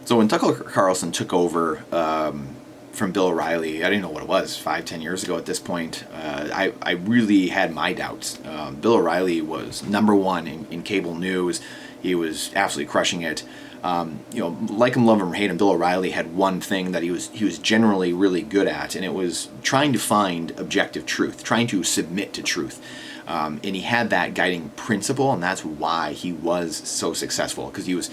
So when Tucker Carlson took over from Bill O'Reilly, I didn't know what it was, 5-10 years ago at this point. I really had my doubts. Bill O'Reilly was number one in cable news. He was absolutely crushing it. Like him, love him, or hate him, Bill O'Reilly had one thing that he was generally really good at, and it was trying to find objective truth, trying to submit to truth. And he had that guiding principle, and that's why he was so successful, because he was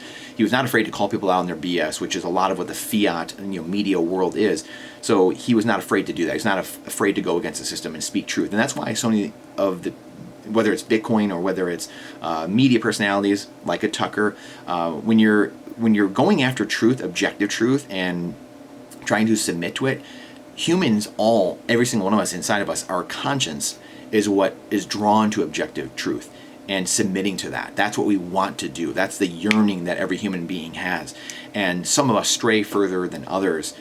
not afraid to call people out on their BS, which is a lot of what the fiat media world is. So he was not afraid to do that. He's not afraid to go against the system and speak truth, and that's why so many of the, whether it's Bitcoin or whether it's media personalities like a Tucker, when you're going after truth, objective truth, and trying to submit to it, humans, every single one of us, inside of us, our conscience is what is drawn to objective truth and submitting to that. That's what we want to do. That's the yearning that every human being has. And some of us stray further than others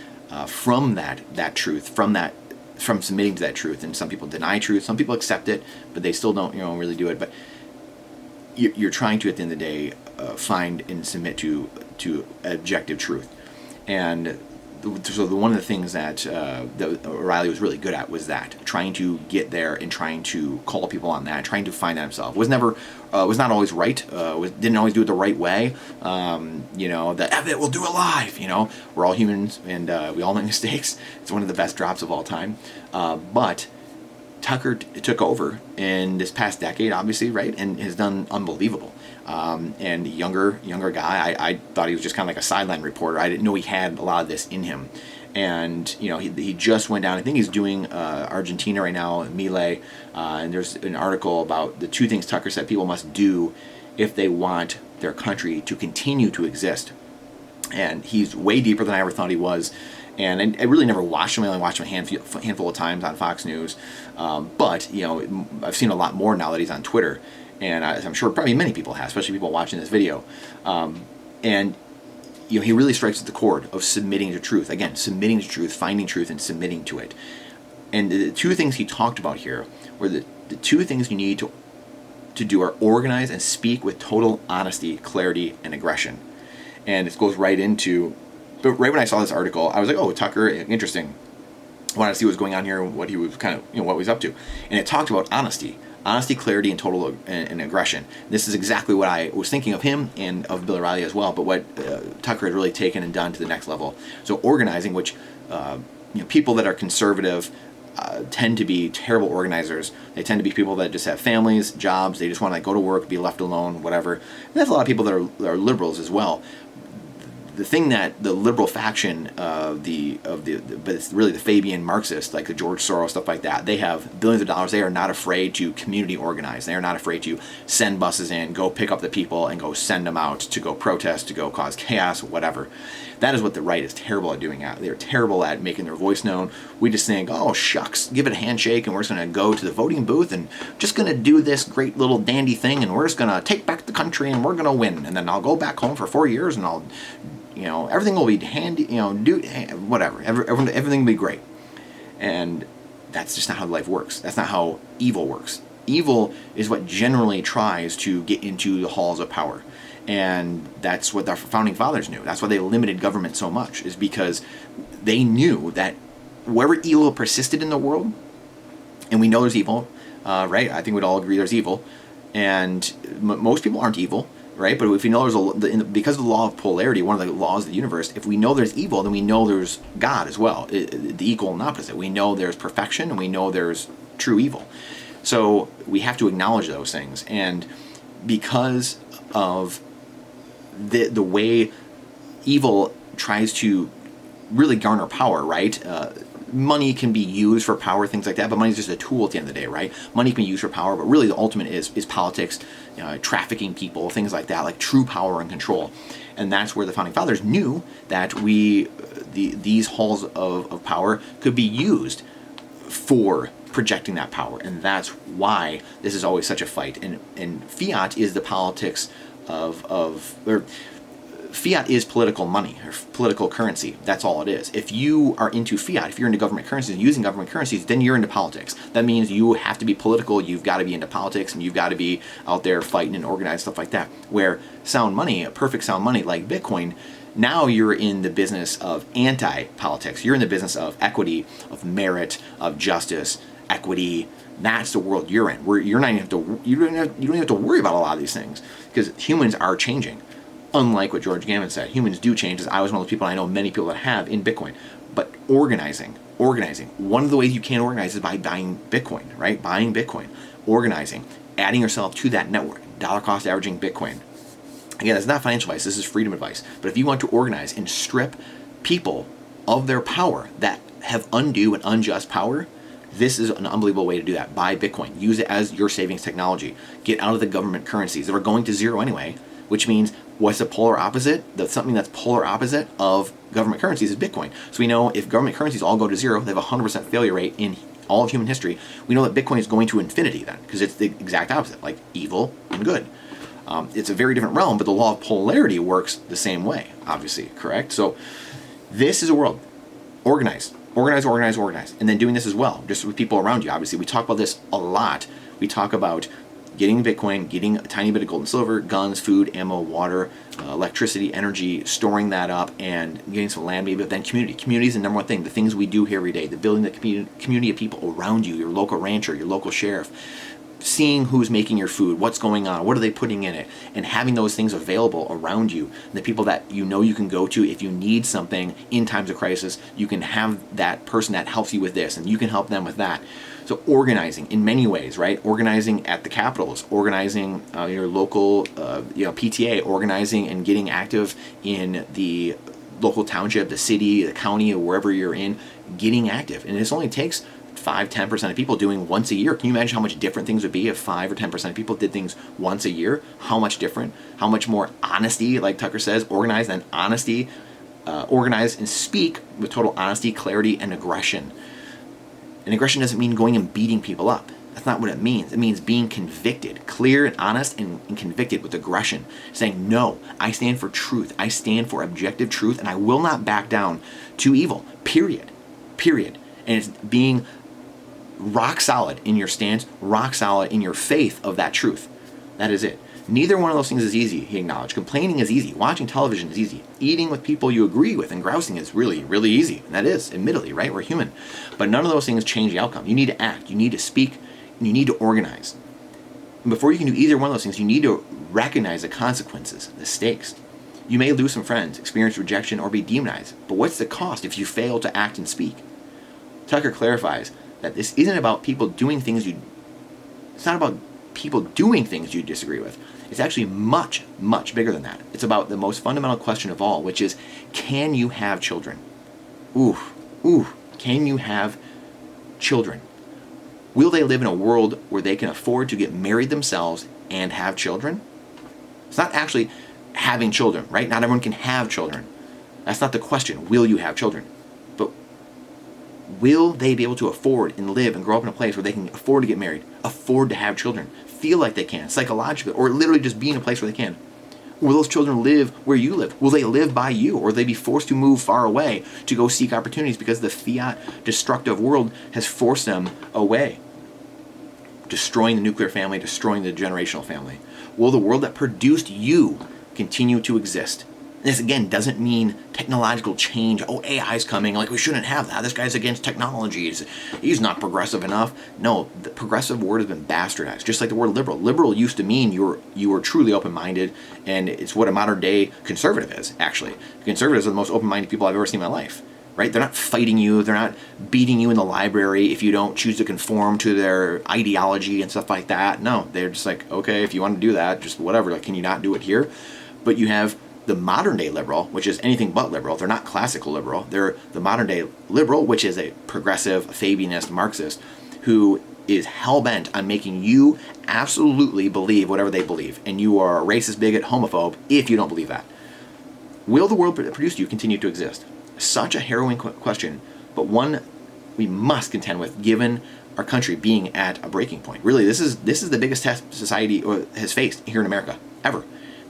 from that truth, from submitting to that truth. And some people deny truth, some people accept it, but they still don't really do it. But you're trying to, at the end of the day, find and submit to objective truth. And so one of the things that O'Reilly was really good at was that, trying to get there and trying to call people on that, trying to find that himself. Was not always right. Didn't always do it the right way. The "F it, we'll do it live." We're all humans and we all make mistakes. It's one of the best drops of all time. But Tucker took over in this past decade, obviously, right, and has done unbelievable. And younger guy, I thought he was just kind of like a sideline reporter. I didn't know he had a lot of this in him. And he just went down. I think he's doing Argentina right now, Milei, and there's an article about the 2 things Tucker said people must do if they want their country to continue to exist. And he's way deeper than I ever thought he was. And I really never watched him. I only watched him a handful of times on Fox News. But I've seen a lot more now that he's on Twitter. And I'm sure probably many people have, especially people watching this video. And he really strikes at the chord of submitting to truth. Again, submitting to truth, finding truth, and submitting to it. And the 2 things he talked about here were the 2 things you need to do are organize and speak with total honesty, clarity, and aggression. And it goes right into... But right when I saw this article, I was like, "Oh, Tucker, interesting." I wanted to see what was going on here, what he was kind of, what he was up to. And it talked about honesty, clarity, and total and aggression. This is exactly what I was thinking of him and of Bill O'Reilly as well, but what Tucker had really taken and done to the next level. So organizing, which people that are conservative tend to be terrible organizers. They tend to be people that just have families, jobs. They just want to go to work, be left alone, whatever. And there's a lot of people that are liberals as well. The thing that the liberal faction but it's really the Fabian Marxists, like the George Soros, stuff like that, they have billions of dollars. They are not afraid to community organize. They are not afraid to send buses in, go pick up the people, and go send them out to go protest, to go cause chaos, whatever. That is what the right is terrible at doing. They're terrible at making their voice known. We just think, "Oh, shucks, give it a handshake, and we're just going to go to the voting booth and just going to do this great little dandy thing, and we're just going to take back the country, and we're going to win. And then I'll go back home for 4 years, and I'll... everything will be handy, whatever. Everything will be great." And that's just not how life works. That's not how evil works. Evil is what generally tries to get into the halls of power. And that's what our founding fathers knew. That's why they limited government so much, is because they knew that wherever evil persisted in the world, and we know there's evil, right? I think we'd all agree there's evil. And most people aren't evil. Right, but if we know because of the law of polarity, one of the laws of the universe, if we know there's evil, then we know there's God as well, the equal and opposite. We know there's perfection, and we know there's true evil. So we have to acknowledge those things, and because of the way evil tries to really garner power, right? Money can be used for power, things like that, but money is just a tool at the end of the day, right? Money can be used for power, but really the ultimate is politics, trafficking people, things like that, like true power and control. And that's where the founding fathers knew that these halls of power could be used for projecting that power. And that's why this is always such a fight. And fiat is the politics or fiat is political money or political currency. That's all it is. If you are into fiat, if you're into government currencies, using government currencies, then you're into politics. That means you have to be political, you've got to be into politics, and you've got to be out there fighting and organized, stuff like that. Where sound money, a perfect sound money like Bitcoin, Now you're in the business of anti-politics. You're in the business of equity, of merit, of justice, equity. That's the world you're in. Where you're not even you don't have to worry about a lot of these things because humans are changing. Unlike what George Gammon said, humans do change. As I was one of those people, I know many people that have in Bitcoin. But organizing. One of the ways you can organize is by buying Bitcoin, right? Buying Bitcoin, organizing, adding yourself to that network, dollar cost averaging Bitcoin. Again, that's not financial advice. This is freedom advice. But if you want to organize and strip people of their power that have undue and unjust power, this is an unbelievable way to do that. Buy Bitcoin. Use it as your savings technology. Get out of the government currencies that are going to zero anyway, which means what's the polar opposite? Something that's polar opposite of government currencies is Bitcoin. So we know if government currencies all go to zero, they have a 100% failure rate in all of human history. We know that Bitcoin is going to infinity then, because it's the exact opposite, like evil and good. It's a very different realm, but the law of polarity works the same way, obviously, correct? So this is a world. Organize, and then doing this as well, just with people around you. Obviously, we talk about this a lot. We talk about getting Bitcoin, getting a tiny bit of gold and silver, guns, food, ammo, water, electricity, energy, storing that up, and getting some land maybe, but then community. Community is the number one thing, the things we do here every day, the building the community of people around you, your local rancher, your local sheriff, seeing who's making your food, what's going on, what are they putting in it, and having those things available around you. The people that you know you can go to if you need something in times of crisis, you can have that person that helps you with this, and you can help them with that. So organizing in many ways, right? Organizing at the capitals, organizing your local PTA, organizing and getting active in the local township, the city, the county, or wherever you're in, getting active. And this only takes 5-10% of people doing once a year. Can you imagine how much different things would be if 5 or 10% of people did things once a year? How much different? How much more honesty, like Tucker says, organized and honesty, organize and speak with total honesty, clarity, and aggression. And aggression doesn't mean going and beating people up. That's not what it means. It means being convicted, clear and honest and convicted with aggression. Saying, no, I stand for truth. I stand for objective truth, and I will not back down to evil, period. And it's being rock solid in your stance, rock solid in your faith of that truth. That is it. Neither one of those things is easy, he acknowledged. Complaining is easy. Watching television is easy. Eating with people you agree with and grousing is really, really easy. And that is, admittedly, right? We're human. But none of those things change the outcome. You need to act. You need to speak. And you need to organize. And before you can do either one of those things, you need to recognize the consequences, the stakes. You may lose some friends, experience rejection, or be demonized. But what's the cost if you fail to act and speak? Tucker clarifies that this isn't about people doing things it's not about people doing things you disagree with. It's actually much, much bigger than that. It's about the most fundamental question of all, which is, can you have children? Can you have children? Will they live in a world where they can afford to get married themselves and have children? It's not actually having children, right? Not everyone can have children. That's not the question. Will you have children? But will they be able to afford and live and grow up in a place where they can afford to get married, afford to have children, feel like they can, psychologically, or literally just be in a place where they can? Will those children live where you live? Will they live by you? Or will they be forced to move far away to go seek opportunities because the fiat destructive world has forced them away? Destroying the nuclear family, destroying the generational family. Will the world that produced you continue to exist? And this, again, doesn't mean technological change. Oh, AI's coming. Like, we shouldn't have that. This guy's against technology. He's not progressive enough. No, the progressive word has been bastardized, just like the word liberal. Liberal used to mean you were truly open-minded, and it's what a modern-day conservative is, actually. Conservatives are the most open-minded people I've ever seen in my life. Right? They're not fighting you. They're not beating you in the library if you don't choose to conform to their ideology and stuff like that. No, they're just like, okay, if you want to do that, just whatever. Like, can you not do it here? But you have the modern day liberal, which is anything but liberal. They're not classical liberal. They're the modern day liberal, which is a progressive, Fabianist, Marxist, who is hell-bent on making you absolutely believe whatever they believe. And you are a racist, bigot, homophobe if you don't believe that. Will the world that produced you continue to exist? Such a harrowing question, but one we must contend with, given our country being at a breaking point. Really, this is the biggest test society has faced here in America ever.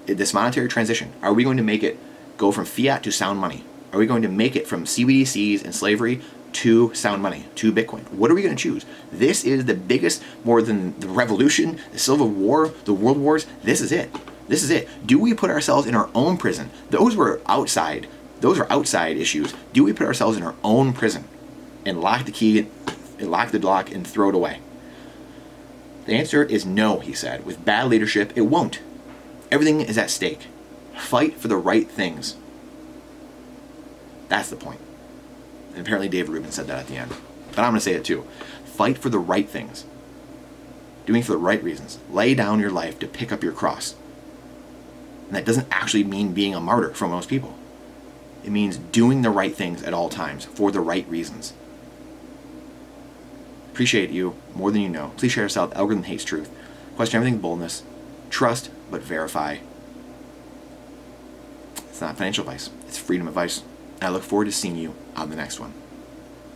This monetary transition. Are we going to make it go from fiat to sound money? Are we going to make it from CBDCs and slavery to sound money, to Bitcoin? What are we going to choose? This is the biggest, more than the revolution, the Civil War, the World Wars. This is it. This is it. Do we put ourselves in our own prison? Those were outside. Those are outside issues. Do we put ourselves in our own prison and lock the key, lock the lock, and throw it away? The answer is no, he said. With bad leadership, it won't. Everything is at stake. Fight for the right things. That's the point. And apparently David Rubin said that at the end. But I'm going to say it too. Fight for the right things. Doing for the right reasons. Lay down your life to pick up your cross. And that doesn't actually mean being a martyr for most people. It means doing the right things at all times for the right reasons. Appreciate you more than you know. Please share yourself. Algorithm hates truth. Question everything with boldness. Trust, but verify. It's not financial advice. It's freedom advice. I look forward to seeing you on the next one.